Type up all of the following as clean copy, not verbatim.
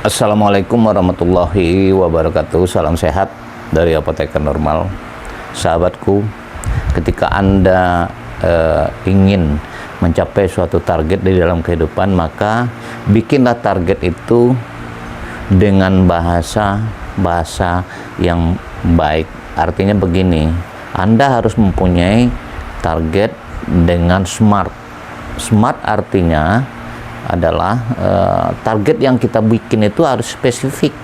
Assalamualaikum warahmatullahi wabarakatuh. Salam sehat dari Apoteker Normal. Sahabatku, ketika Anda ingin mencapai suatu target di dalam kehidupan, maka bikinlah target itu dengan bahasa yang baik. Artinya begini, Anda harus mempunyai target dengan smart. Smart artinya adalah target yang kita bikin itu harus spesifik,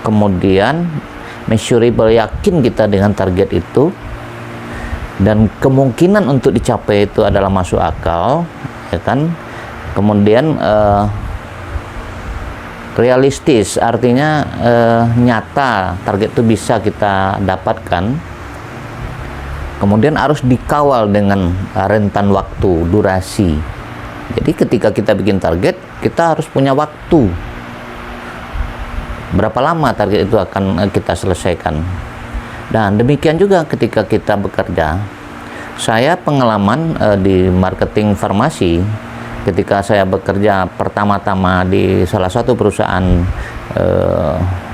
kemudian measurable, yakin kita dengan target itu, dan kemungkinan untuk dicapai itu adalah masuk akal, ya kan. Kemudian realistis, artinya nyata target itu bisa kita dapatkan. Kemudian harus dikawal dengan rentan waktu, durasi. Jadi ketika kita bikin target, kita harus punya waktu. Berapa lama target itu akan kita selesaikan. Dan demikian juga ketika kita bekerja. Saya pengalaman di marketing farmasi, ketika saya bekerja pertama-tama di salah satu perusahaan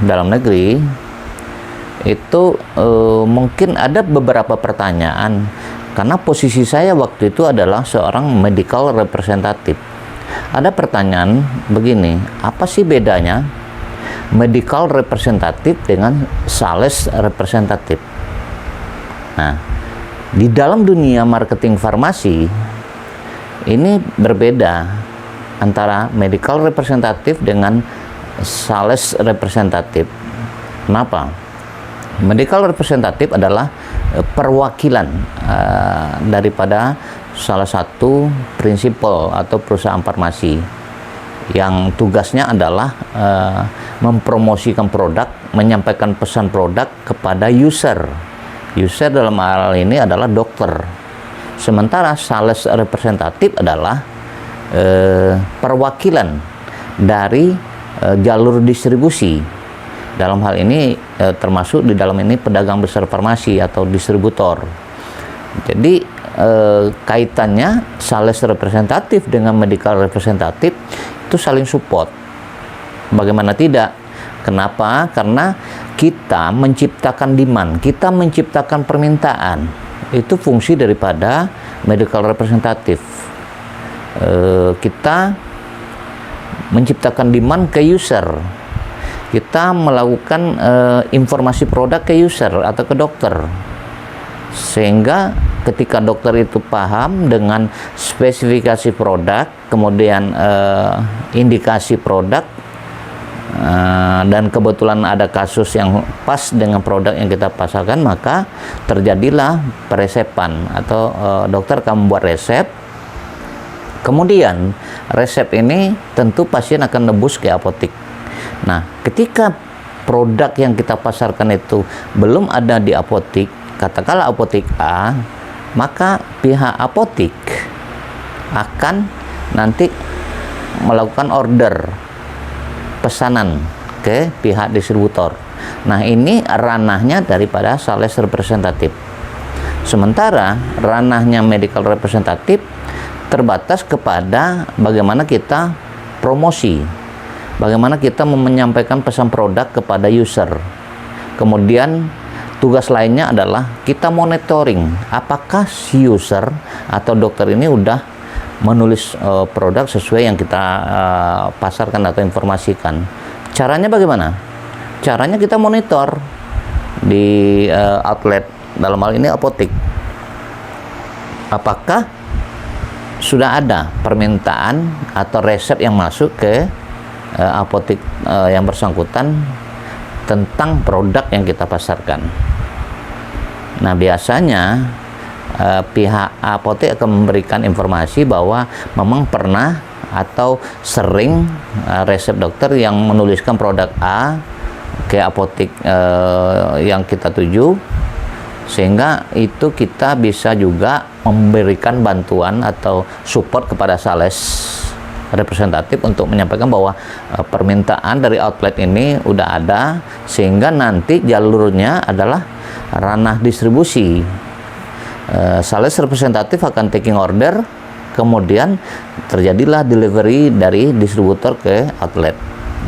dalam negeri, itu mungkin ada beberapa pertanyaan. Karena posisi saya waktu itu adalah seorang medical representative. Ada pertanyaan begini, apa sih bedanya medical representative dengan sales representative? Nah, di dalam dunia marketing farmasi, ini berbeda antara medical representative dengan sales representative. Kenapa? Medical representative adalah perwakilan daripada salah satu prinsipal atau perusahaan farmasi yang tugasnya adalah mempromosikan produk, menyampaikan pesan produk kepada user. User dalam hal ini adalah dokter. Sementara sales representative adalah perwakilan dari jalur distribusi. Dalam hal ini termasuk di dalam ini pedagang besar farmasi atau distributor. Jadi kaitannya sales representatif dengan medical representatif itu saling support. Bagaimana tidak? Kenapa? Karena kita menciptakan demand, kita menciptakan permintaan. Itu fungsi daripada medical representatif. Kita menciptakan demand ke user. Kita melakukan informasi produk ke user atau ke dokter, sehingga ketika dokter itu paham dengan spesifikasi produk, kemudian indikasi produk, dan kebetulan ada kasus yang pas dengan produk yang kita pasarkan, maka terjadilah peresepan atau dokter akan membuat resep. Kemudian resep ini tentu pasien akan nebus ke apotik. Nah, ketika produk yang kita pasarkan itu belum ada di apotik, katakanlah apotik A, maka pihak apotik akan nanti melakukan order pesanan ke pihak distributor. Nah, ini ranahnya daripada sales representative. Sementara ranahnya medical representative terbatas kepada bagaimana kita promosi, bagaimana kita menyampaikan pesan produk kepada user. Kemudian tugas lainnya adalah kita monitoring apakah si user atau dokter ini udah menulis produk sesuai yang kita pasarkan atau informasikan. Caranya bagaimana? Caranya kita monitor di outlet, dalam hal ini apotik. Apakah sudah ada permintaan atau resep yang masuk ke apotik yang bersangkutan tentang produk yang kita pasarkan. Nah, biasanya pihak apotek akan memberikan informasi bahwa memang pernah atau sering resep dokter yang menuliskan produk A ke apotik yang kita tuju, sehingga itu kita bisa juga memberikan bantuan atau support kepada sales representatif untuk menyampaikan bahwa permintaan dari outlet ini udah ada, sehingga nanti jalurnya adalah ranah distribusi. Sales representatif akan taking order, kemudian terjadilah delivery dari distributor ke outlet.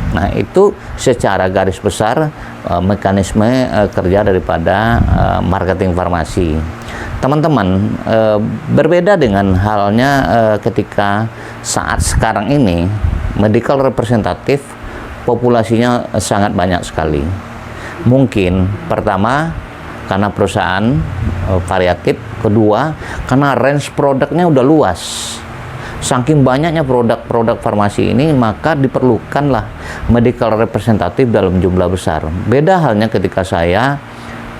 Nah, itu secara garis besar mekanisme kerja daripada marketing farmasi. Teman-teman, berbeda dengan halnya ketika saat sekarang ini, medical representative populasinya sangat banyak sekali. Mungkin pertama karena perusahaan variatif, kedua karena range produknya udah luas. Saking banyaknya produk-produk farmasi ini, maka diperlukanlah medical representative dalam jumlah besar. Beda halnya ketika saya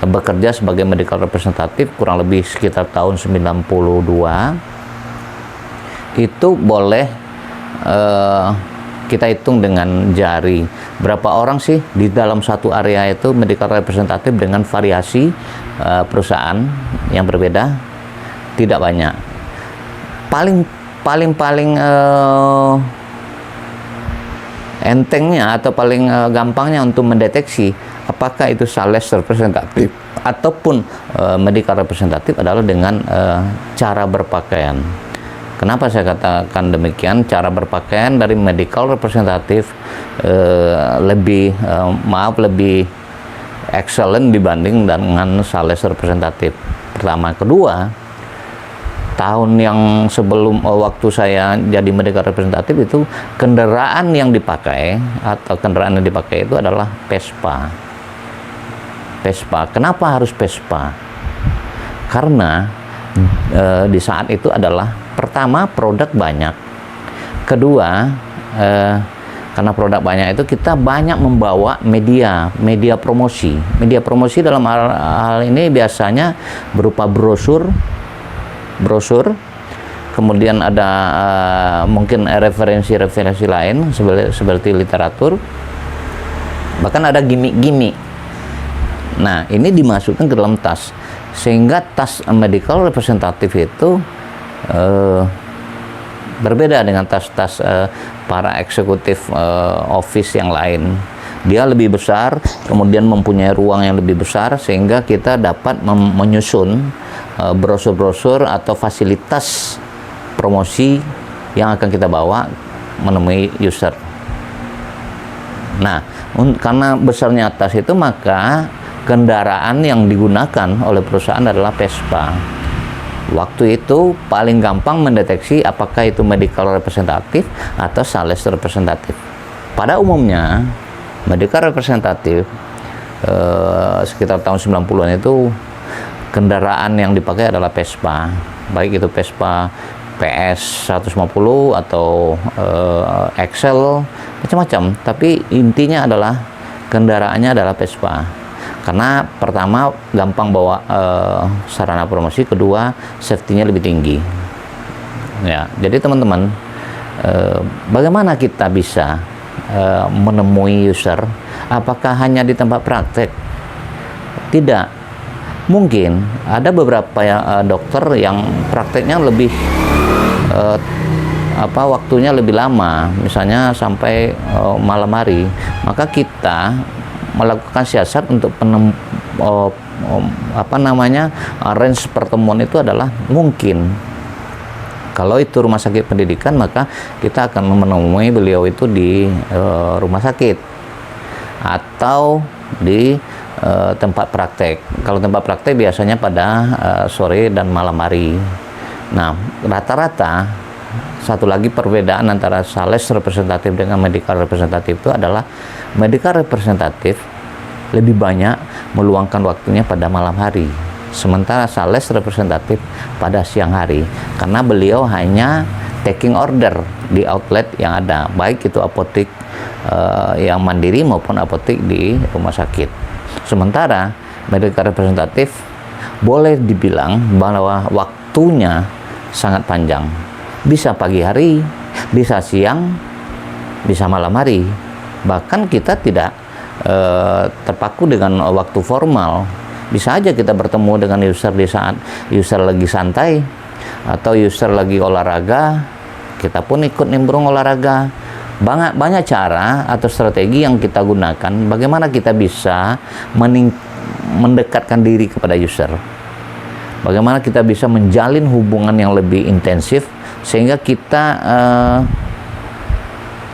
bekerja sebagai medical representative kurang lebih sekitar tahun 92. Itu boleh kita hitung dengan jari. Berapa orang sih di dalam satu area itu medical representative dengan variasi perusahaan yang berbeda? Tidak banyak. Paling entengnya atau paling gampangnya untuk mendeteksi apakah itu sales representatif ataupun medical representatif adalah dengan cara berpakaian. Kenapa saya katakan demikian? Cara berpakaian dari medical representatif lebih excellent dibanding dengan sales representatif. Pertama, kedua, tahun yang sebelum waktu saya jadi medical representatif itu kendaraan yang dipakai itu adalah Vespa. Kenapa harus Vespa? Karena di saat itu adalah pertama produk banyak, kedua karena produk banyak itu kita banyak membawa media promosi. Media promosi dalam hal ini biasanya berupa brosur, kemudian ada mungkin referensi lain seperti literatur, bahkan ada gimmick. Nah, ini dimasukkan ke dalam tas, sehingga tas medical representative itu berbeda dengan tas-tas para eksekutif office yang lain. Dia lebih besar, kemudian mempunyai ruang yang lebih besar, sehingga kita dapat menyusun brosur-brosur atau fasilitas promosi yang akan kita bawa menemui user. Nah, karena besarnya tas itu, maka kendaraan yang digunakan oleh perusahaan adalah Vespa. Waktu itu paling gampang mendeteksi apakah itu medical representatif atau sales representatif. Pada umumnya medical representatif sekitar tahun 90-an itu kendaraan yang dipakai adalah Vespa, baik itu Vespa PS 150 atau Excel, macam-macam, tapi intinya adalah kendaraannya adalah Vespa. Karena pertama gampang bawa sarana promosi, kedua safety-nya lebih tinggi. Ya, jadi teman-teman, bagaimana kita bisa menemui user? Apakah hanya di tempat praktek? Tidak. Mungkin ada beberapa dokter yang prakteknya lebih waktunya lebih lama, misalnya sampai malam hari. Maka kita melakukan siasat untuk range pertemuan itu adalah mungkin kalau itu rumah sakit pendidikan, maka kita akan menemui beliau itu di rumah sakit atau di tempat praktek. Kalau tempat praktek biasanya pada sore dan malam hari. Nah, rata-rata satu lagi perbedaan antara sales representatif dengan medical representatif itu adalah medical representatif lebih banyak meluangkan waktunya pada malam hari, sementara sales representatif pada siang hari, karena beliau hanya taking order di outlet yang ada, baik itu apotek yang mandiri maupun apotek di rumah sakit. Sementara medical representatif boleh dibilang bahwa waktunya sangat panjang, bisa pagi hari, bisa siang, bisa malam hari. Bahkan kita tidak terpaku dengan waktu formal. Bisa aja kita bertemu dengan user di saat user lagi santai atau user lagi olahraga, kita pun ikut nimbrung olahraga. Banyak cara atau strategi yang kita gunakan bagaimana kita bisa mendekatkan diri kepada user. Bagaimana kita bisa menjalin hubungan yang lebih intensif sehingga kita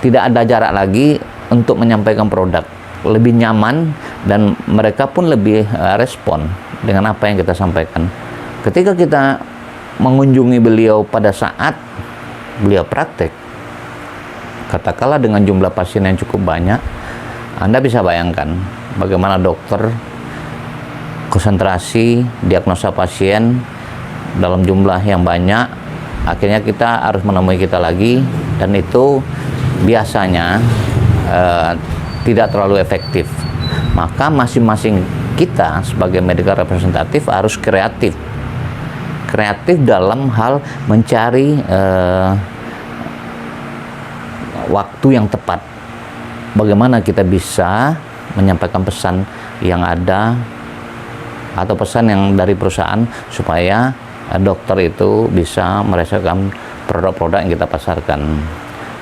tidak ada jarak lagi untuk menyampaikan produk, lebih nyaman, dan mereka pun lebih respon dengan apa yang kita sampaikan. Ketika kita mengunjungi beliau pada saat beliau praktek, katakanlah dengan jumlah pasien yang cukup banyak, Anda bisa bayangkan bagaimana dokter konsentrasi diagnosa pasien dalam jumlah yang banyak. Akhirnya kita harus menemui kita lagi, dan itu biasanya tidak terlalu efektif. Maka masing-masing kita sebagai medical representative harus kreatif dalam hal mencari waktu yang tepat. Bagaimana kita bisa menyampaikan pesan yang ada atau pesan yang dari perusahaan supaya dokter itu bisa merasakan produk-produk yang kita pasarkan.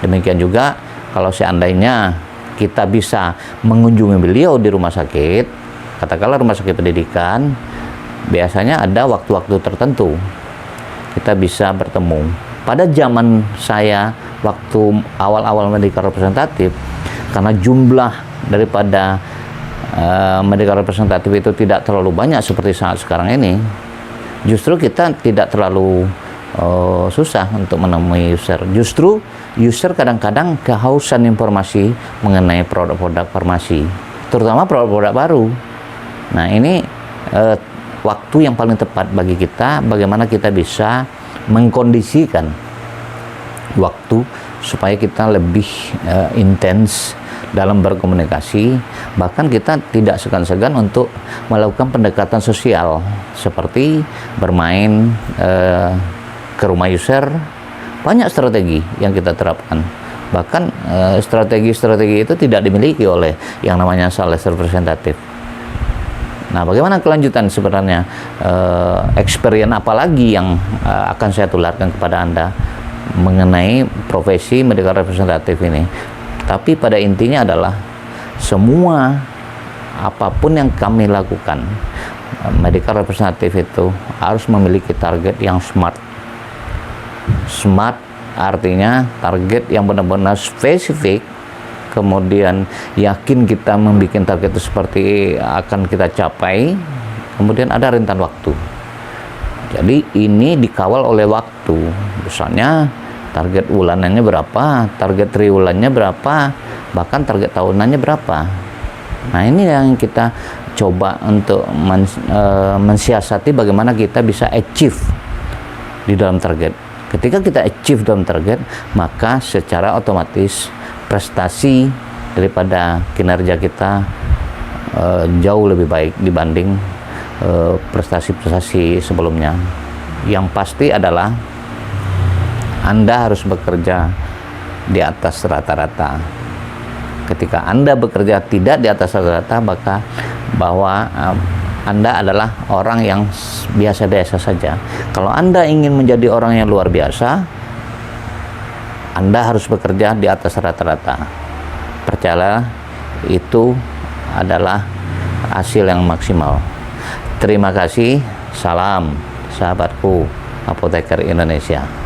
Demikian juga kalau seandainya kita bisa mengunjungi beliau di rumah sakit, katakanlah rumah sakit pendidikan, biasanya ada waktu-waktu tertentu kita bisa bertemu. Pada zaman saya waktu awal-awal medical representatif, karena jumlah daripada medical representatif itu tidak terlalu banyak seperti saat sekarang ini, justru kita tidak terlalu susah untuk menemui user. Justru user kadang-kadang kehausan informasi mengenai produk-produk farmasi, terutama produk-produk baru. Nah, ini waktu yang paling tepat bagi kita, bagaimana kita bisa mengkondisikan waktu supaya kita lebih intens dalam berkomunikasi. Bahkan kita tidak segan-segan untuk melakukan pendekatan sosial seperti bermain ke rumah user. Banyak strategi yang kita terapkan. Bahkan strategi-strategi itu tidak dimiliki oleh yang namanya sales representative. Nah, bagaimana kelanjutan sebenarnya, experience apa lagi yang akan saya tularkan kepada Anda mengenai profesi medical representative ini? Tapi pada intinya adalah semua apapun yang kami lakukan, medical representative itu harus memiliki target yang smart. Smart artinya target yang benar-benar spesifik, kemudian yakin kita membuat target itu seperti akan kita capai, kemudian ada rentan waktu. Jadi ini dikawal oleh waktu. Misalnya target bulanannya berapa, target triwulannya berapa, bahkan target tahunannya berapa. Nah, ini yang kita coba untuk mensiasati bagaimana kita bisa achieve di dalam target. Ketika kita achieve dalam target, maka secara otomatis prestasi daripada kinerja kita jauh lebih baik dibanding prestasi-prestasi sebelumnya. Yang pasti adalah Anda harus bekerja di atas rata-rata. Ketika Anda bekerja tidak di atas rata-rata, maka bahwa Anda adalah orang yang biasa-biasa saja. Kalau Anda ingin menjadi orang yang luar biasa, Anda harus bekerja di atas rata-rata. Percayalah, itu adalah hasil yang maksimal. Terima kasih. Salam sahabatku, apoteker Indonesia.